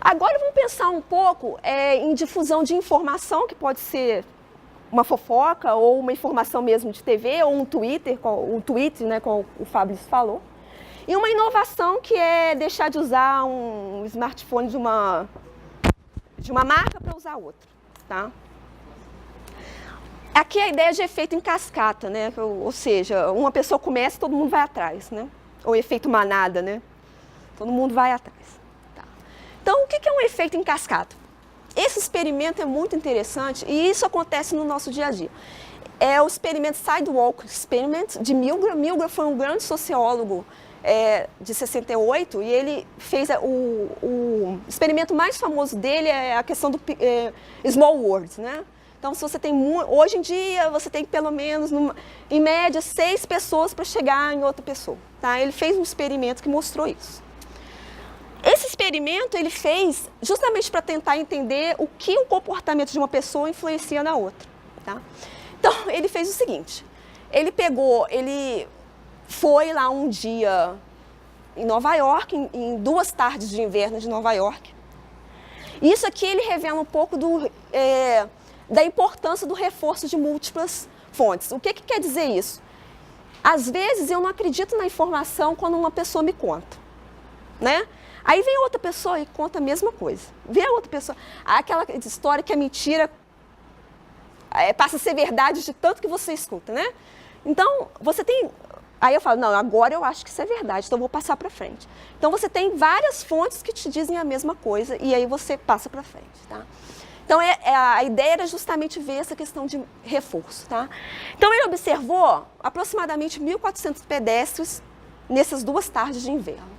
Agora vamos pensar um pouco em difusão de informação, que pode ser uma fofoca ou uma informação mesmo de TV ou um tweet, né, como o Fábio falou. E uma inovação que é deixar de usar um smartphone de uma marca para usar outra, tá? Aqui a ideia de efeito em cascata, né? Ou seja, uma pessoa começa e todo mundo vai atrás, né? Ou efeito manada, né? Todo mundo vai atrás. Tá. Então, o que é um efeito em cascata? Esse experimento é muito interessante e isso acontece no nosso dia a dia. É o experimento Sidewalk Experiment de Milgram. Milgram foi um grande sociólogo de 68 e ele fez o experimento mais famoso dele é a questão do small world, né? Então, se você tem hoje em dia, você tem pelo menos, em média, 6 pessoas para chegar em outra pessoa. Tá? Ele fez um experimento que mostrou isso. Esse experimento ele fez justamente para tentar entender o que o comportamento de uma pessoa influencia na outra. Tá? Então, ele fez o seguinte, ele foi lá um dia em Nova York, em 2 tardes de inverno de Nova York. E isso aqui ele revela um pouco da importância do reforço de múltiplas fontes. O que quer dizer isso? Às vezes eu não acredito na informação quando uma pessoa me conta, né? Aí vem outra pessoa e conta a mesma coisa. Vem a outra pessoa, aquela história que é mentira, passa a ser verdade de tanto que você escuta, né? Então, você tem... Aí eu falo, não, agora eu acho que isso é verdade, então eu vou passar para frente. Então, você tem várias fontes que te dizem a mesma coisa e aí você passa para frente, tá? Então, a ideia era justamente ver essa questão de reforço, tá? Então, ele observou aproximadamente 1.400 pedestres nessas 2 tardes de inverno.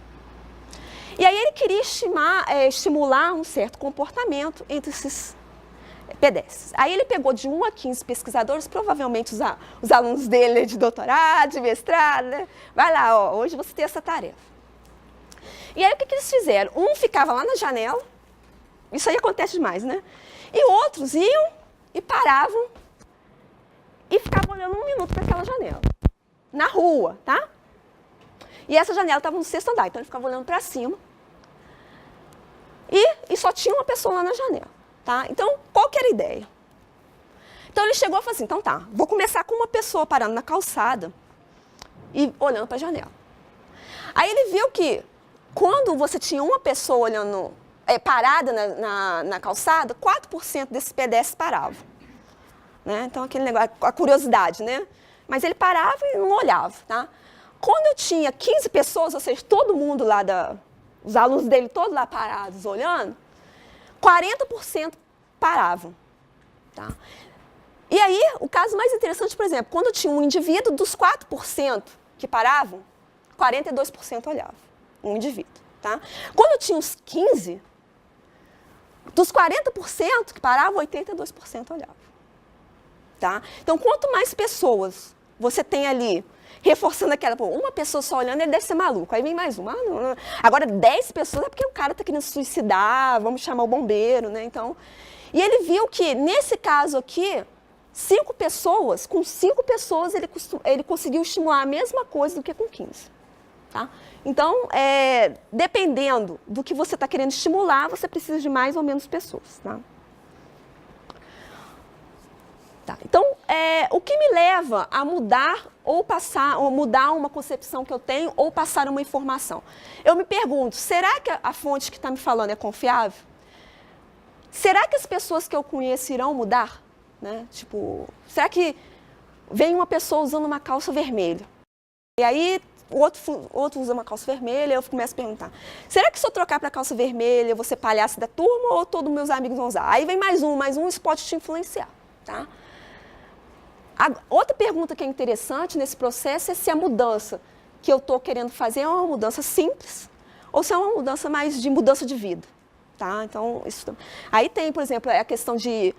E aí ele queria estimular um certo comportamento entre esses pedestres. Aí ele pegou de 1 a 15 pesquisadores, provavelmente os alunos dele de doutorado, de mestrado, né? Vai lá, ó, hoje você tem essa tarefa. E aí o que eles fizeram? Um ficava lá na janela, isso aí acontece demais, né? E outros iam e paravam e ficavam olhando 1 minuto para aquela janela, na rua, tá? E essa janela estava no 6º andar, então ele ficava olhando para cima e só tinha uma pessoa lá na janela, tá? Então, qual que era a ideia? Então ele chegou e falou assim, então tá, vou começar com uma pessoa parando na calçada e olhando para a janela. Aí ele viu que quando você tinha uma pessoa olhando... parada na calçada, 4% desses pedestres paravam. Né? Então, aquele negócio, a curiosidade, né? Mas ele parava e não olhava, tá? Quando eu tinha 15 pessoas, ou seja, todo mundo lá, os alunos dele todos lá parados, olhando, 40% paravam, tá? E aí, o caso mais interessante, por exemplo, quando tinha um indivíduo, dos 4% que paravam, 42% olhavam, um indivíduo, tá? Quando tinha uns 15%, dos 40% que paravam, 82% olhavam. Tá? Então, quanto mais pessoas você tem ali, reforçando aquela, pô, uma pessoa só olhando, ele deve ser maluco. Aí vem mais uma. Não. Agora, 10 pessoas é porque o cara está querendo se suicidar, vamos chamar o bombeiro, né? Então, e ele viu que, nesse caso aqui, 5 pessoas, com 5 pessoas, ele conseguiu estimular a mesma coisa do que com 15. Tá? Então, dependendo do que você está querendo estimular, você precisa de mais ou menos pessoas. Tá? Tá. Então, o que me leva a mudar ou mudar uma concepção que eu tenho ou passar uma informação? Eu me pergunto, será que a fonte que está me falando é confiável? Será que as pessoas que eu conheço irão mudar? Né? Tipo, será que vem uma pessoa usando uma calça vermelha? E aí... O outro usa uma calça vermelha, eu começo a perguntar, será que se eu trocar para calça vermelha, eu vou ser palhaço da turma ou todos meus amigos vão usar? Aí vem mais um, isso pode te influenciar. Tá? Outra pergunta que é interessante nesse processo é se a mudança que eu estou querendo fazer é uma mudança simples ou se é uma mudança mais de mudança de vida. Tá? Então, aí tem, por exemplo, a questão de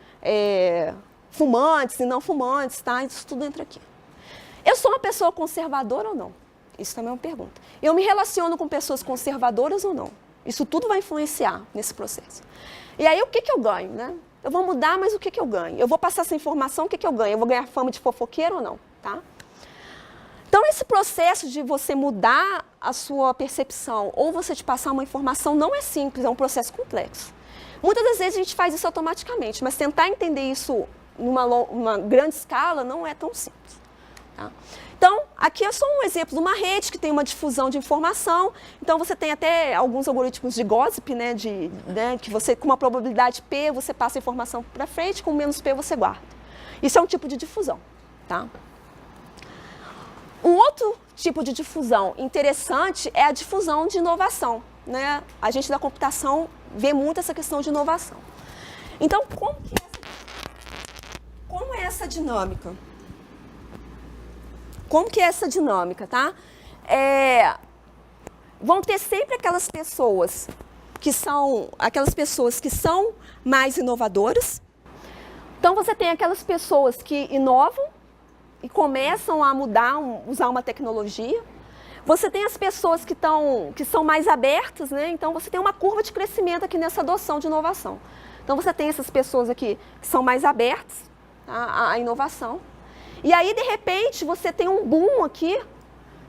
fumantes e não fumantes, tá? Isso tudo entra aqui. Eu sou uma pessoa conservadora ou não? Isso também é uma pergunta. Eu me relaciono com pessoas conservadoras ou não? Isso tudo vai influenciar nesse processo. E aí, o que eu ganho, né? Eu vou mudar, mas o que eu ganho? Eu vou passar essa informação, o que eu ganho? Eu vou ganhar fama de fofoqueiro ou não? Tá? Então, esse processo de você mudar a sua percepção ou você te passar uma informação não é simples, é um processo complexo. Muitas das vezes a gente faz isso automaticamente, mas tentar entender isso numa grande escala não é tão simples. Tá? Então, aqui é só um exemplo de uma rede que tem uma difusão de informação. Então, você tem até alguns algoritmos de gossip, né, que você, com uma probabilidade P, você passa a informação para frente, com menos P você guarda. Isso é um tipo de difusão. Tá? Um outro tipo de difusão interessante é a difusão de inovação. Né? A gente da computação vê muito essa questão de inovação. Então, como é essa dinâmica? Como que é essa dinâmica, tá? Vão ter sempre aquelas pessoas que são mais inovadoras. Então, você tem aquelas pessoas que inovam e começam a usar uma tecnologia. Você tem as pessoas que são mais abertas, né? Então, você tem uma curva de crescimento aqui nessa adoção de inovação. Então, você tem essas pessoas aqui que são mais abertas à inovação. E aí, de repente, você tem um boom aqui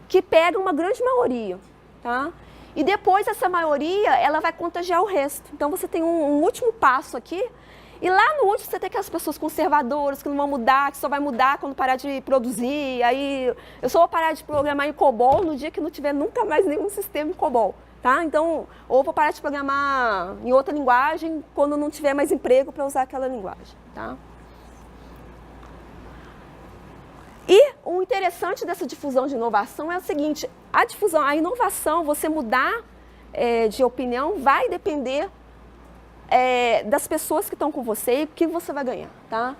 que pega uma grande maioria, tá? E depois essa maioria, ela vai contagiar o resto. Então, você tem um último passo aqui. E lá no último você tem aquelas pessoas conservadoras que não vão mudar, que só vai mudar quando parar de produzir. Aí eu só vou parar de programar em COBOL no dia que não tiver nunca mais nenhum sistema em COBOL. Tá? Então, ou vou parar de programar em outra linguagem quando não tiver mais emprego para usar aquela linguagem. Tá? E o interessante dessa difusão de inovação é o seguinte, a inovação, você mudar de opinião vai depender das pessoas que estão com você e o que você vai ganhar. Tá?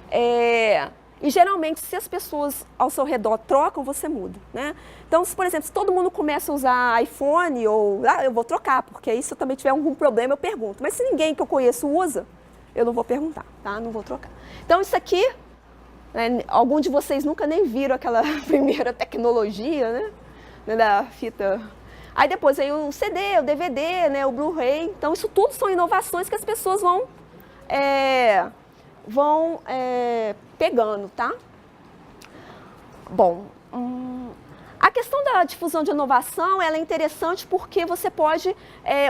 E geralmente, se as pessoas ao seu redor trocam, você muda. Né? Então, por exemplo, se todo mundo começa a usar iPhone, eu vou trocar, porque aí se eu também tiver algum problema, eu pergunto. Mas se ninguém que eu conheço usa, eu não vou perguntar, tá? Não vou trocar. Então, isso aqui, algum de vocês nunca nem viram aquela primeira tecnologia, né? Da fita. Aí depois aí o CD, o DVD, né? O Blu-ray. Então, isso tudo são inovações que as pessoas vão pegando, tá? Bom, a questão da difusão de inovação, ela é interessante porque você pode,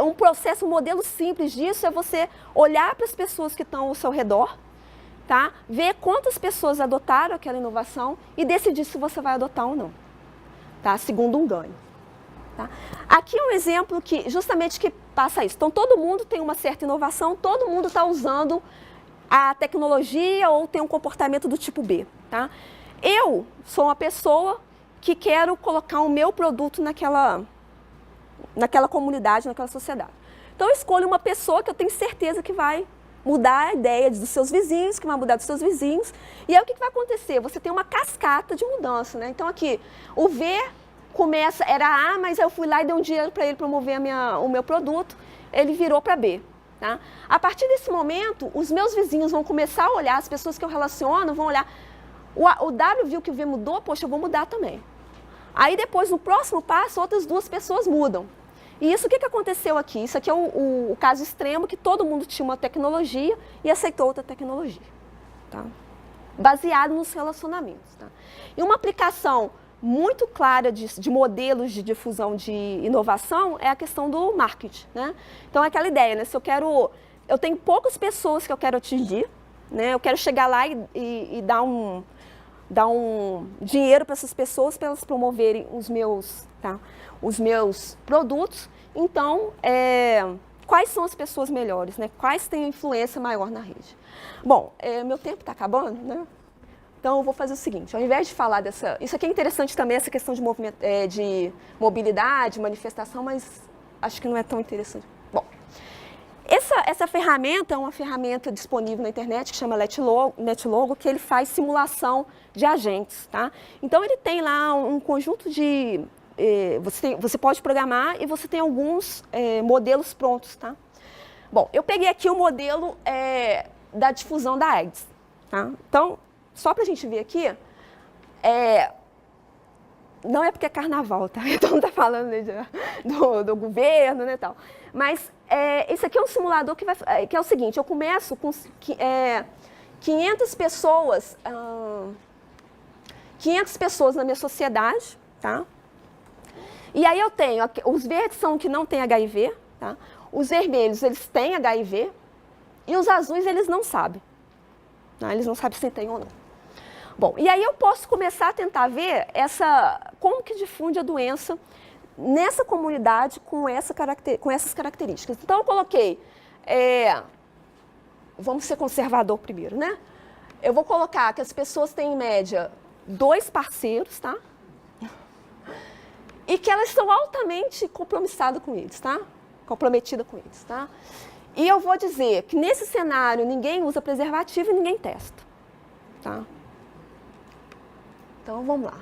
um modelo simples disso é você olhar para as pessoas que estão ao seu redor, tá? Ver quantas pessoas adotaram aquela inovação e decidir se você vai adotar ou não, tá? Segundo um ganho. Tá? Aqui é um exemplo que justamente que passa isso. Então, todo mundo tem uma certa inovação, todo mundo está usando a tecnologia ou tem um comportamento do tipo B. Tá? Eu sou uma pessoa que quero colocar o meu produto naquela comunidade, naquela sociedade. Então, eu escolho uma pessoa que eu tenho certeza que vai mudar a ideia dos seus vizinhos, que vai mudar dos seus vizinhos. E aí, o que vai acontecer? Você tem uma cascata de mudança. Né? Então, aqui, o V era A, mas eu fui lá e dei um dinheiro para ele promover o meu produto, ele virou para B. Tá? A partir desse momento, os meus vizinhos vão começar a olhar, as pessoas que eu relaciono vão olhar, o W viu que o V mudou, poxa, eu vou mudar também. Aí depois, no próximo passo, outras duas pessoas mudam. E isso, o que aconteceu aqui? Isso aqui é o caso extremo, que todo mundo tinha uma tecnologia e aceitou outra tecnologia. Tá? Baseado nos relacionamentos. Tá? E uma aplicação muito clara de modelos de difusão de inovação é a questão do marketing. Né? Então, é aquela ideia, né? Se eu tenho poucas pessoas que eu quero atingir, né? Eu quero chegar lá e dar um dinheiro para essas pessoas, para elas promoverem os meus produtos. Então, quais são as pessoas melhores? Né? Quais têm influência maior na rede? Bom, meu tempo está acabando, né? Então, eu vou fazer o seguinte, ao invés de falar dessa... Isso aqui é interessante também, essa questão de mobilidade, manifestação, mas acho que não é tão interessante. Bom, essa ferramenta é uma ferramenta disponível na internet que chama NetLogo, que ele faz simulação de agentes. Tá? Então, ele tem lá um conjunto de... Você pode programar e você tem alguns modelos prontos. Tá? Bom, eu peguei aqui o modelo da difusão da AIDS. Tá? Então, só para a gente ver aqui, não é porque é carnaval, tá? Então não está falando do governo, né, tal. Mas esse aqui é um simulador que é o seguinte, eu começo com 500 pessoas 500 pessoas na minha sociedade, tá? E aí eu tenho, os verdes são que não têm HIV, tá? Os vermelhos, eles têm HIV, e os azuis, eles não sabem. Tá? Eles não sabem se tem ou não. Bom, e aí eu posso começar a tentar ver como que difunde a doença nessa comunidade com essas características. Então, eu coloquei, vamos ser conservador primeiro, né? Eu vou colocar que as pessoas têm, em média, 2 parceiros, tá? E que elas são altamente compromissadas com eles, tá? Comprometidas com eles, tá? E eu vou dizer que nesse cenário ninguém usa preservativo e ninguém testa, tá? Então, vamos lá.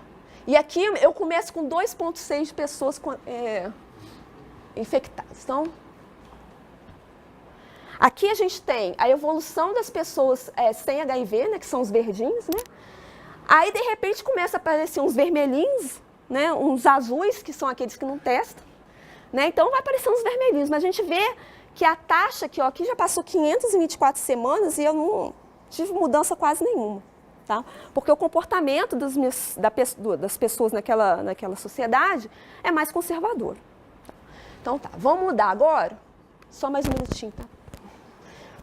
E aqui eu começo com 2,6 de pessoas infectadas. Então, aqui a gente tem a evolução das pessoas sem HIV, né, que são os verdinhos, né? Aí, de repente, começa a aparecer uns vermelhinhos, né, uns azuis, que são aqueles que não testam, né? Então, vai aparecer uns vermelhinhos, mas a gente vê que a taxa aqui já passou 524 semanas e eu não tive mudança quase nenhuma, tá? Porque o comportamento das pessoas naquela sociedade é mais conservador. Então, tá, vamos mudar agora, só mais um minutinho, tá?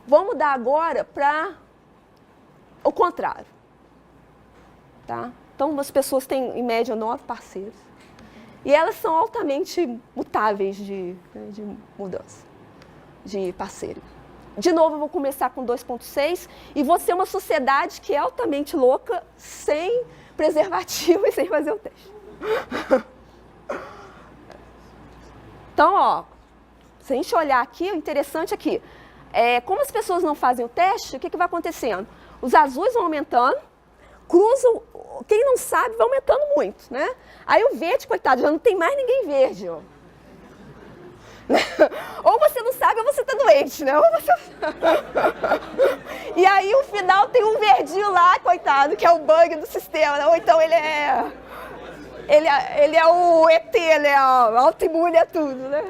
Vamos mudar agora para o contrário, tá? Então, as pessoas têm, em média, 9 parceiros. E elas são altamente mutáveis de mudança, de parceiro. De novo, eu vou começar com 2,6 e vou ser uma sociedade que é altamente louca, sem preservativo e sem fazer o teste. Então, ó, se a gente olhar aqui, o interessante aqui, como as pessoas não fazem o teste, o que vai acontecendo? Os azuis vão aumentando, cruzam, quem não sabe vai aumentando muito, né? Aí o verde, coitado, já não tem mais ninguém verde, ó. Ou você não sabe ou você está doente, né? E aí, no final, tem um verdinho lá, coitado, que é o bug do sistema, né? Ou então ele é o ET, né? Autoimune a tudo, né?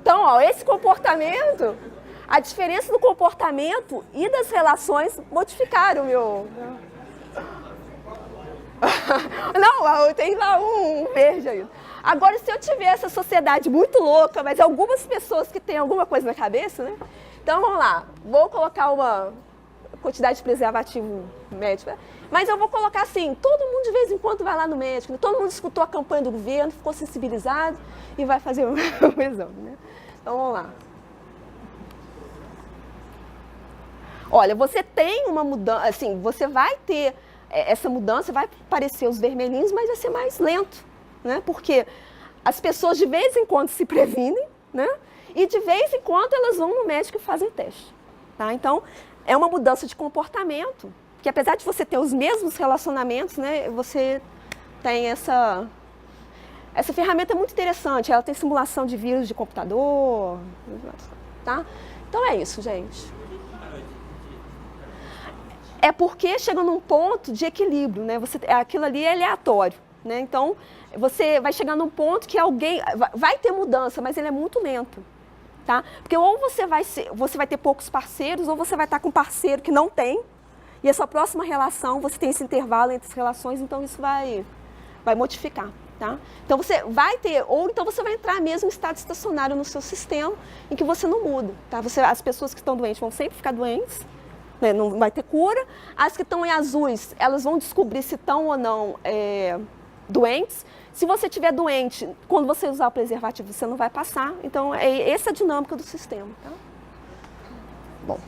Então, ó, esse comportamento, a diferença do comportamento e das relações modificaram o meu... Não, tem lá um verde aí. Agora, se eu tiver essa sociedade muito louca, mas algumas pessoas que têm alguma coisa na cabeça, né? Então, vamos lá. Vou colocar uma quantidade de preservativo médico. Mas eu vou colocar assim, todo mundo de vez em quando vai lá no médico, né? Todo mundo escutou a campanha do governo, ficou sensibilizado e vai fazer um exame, né? Então, vamos lá. Olha, você tem uma mudança, assim, você vai ter essa mudança, vai aparecer os vermelhinhos, mas vai ser mais lento. Né? Porque as pessoas de vez em quando se previnem, né? E de vez em quando elas vão no médico e fazem teste. Tá? Então, é uma mudança de comportamento, que apesar de você ter os mesmos relacionamentos, né, você tem essa ferramenta muito interessante, ela tem simulação de vírus de computador, tá? Então é isso, gente. É porque chega num ponto de equilíbrio, né? Aquilo ali é aleatório, né? Então, você vai chegar num ponto que alguém vai ter mudança, mas ele é muito lento, tá? Porque ou você vai ter poucos parceiros, ou você vai estar com um parceiro que não tem, e a sua próxima relação, você tem esse intervalo entre as relações, então isso vai modificar, tá? Então você vai ter, ou então você vai entrar mesmo em estado estacionário no seu sistema, em que você não muda, tá? As pessoas que estão doentes vão sempre ficar doentes, né? Não vai ter cura. As que estão em azuis, elas vão descobrir se estão ou não doentes. Se você estiver doente, quando você usar o preservativo, você não vai passar. Então, é essa a dinâmica do sistema. Tá? Bom.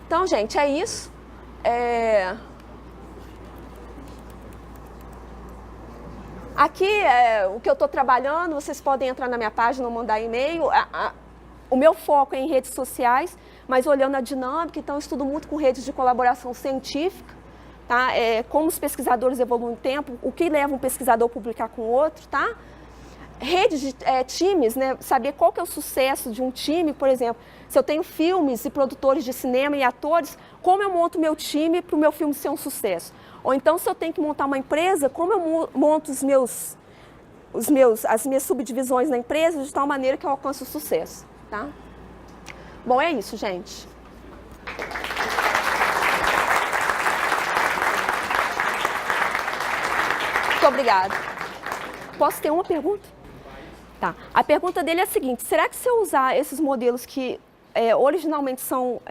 Então, gente, é isso. Aqui é o que eu estou trabalhando. Vocês podem entrar na minha página ou mandar e-mail. O meu foco é em redes sociais, mas olhando a dinâmica. Então, eu estudo muito com redes de colaboração científica. Tá? Como os pesquisadores evoluem no tempo, o que leva um pesquisador a publicar com outro, tá? Redes de times, né? Saber qual que é o sucesso de um time, por exemplo, se eu tenho filmes e produtores de cinema e atores, como eu monto meu time para o meu filme ser um sucesso? Ou então, se eu tenho que montar uma empresa, como eu monto as minhas subdivisões na empresa de tal maneira que eu alcance o sucesso, tá? Bom, é isso, gente. Muito obrigada. Posso ter uma pergunta? Tá. A pergunta dele é a seguinte: será que se eu usar esses modelos que originalmente são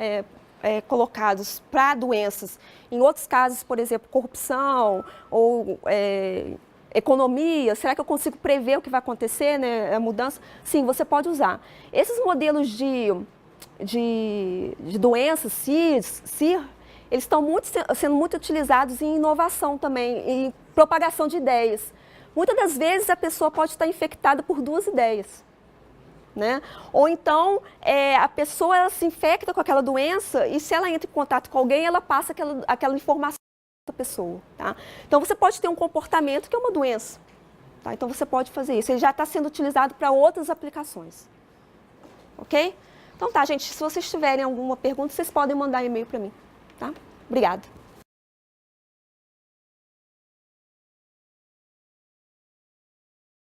colocados para doenças, em outros casos, por exemplo, corrupção ou economia, será que eu consigo prever o que vai acontecer, né, a mudança? Sim, você pode usar. Esses modelos de doenças, CIR, eles estão sendo muito utilizados em inovação também, em propagação de ideias. Muitas das vezes a pessoa pode estar infectada por 2 ideias. Né? Ou então a pessoa ela se infecta com aquela doença e se ela entra em contato com alguém, ela passa aquela informação para a pessoa. Tá? Então você pode ter um comportamento que é uma doença. Tá? Então você pode fazer isso. Ele já está sendo utilizado para outras aplicações. Ok? Então tá, gente, se vocês tiverem alguma pergunta, vocês podem mandar e-mail para mim. Tá? Obrigada.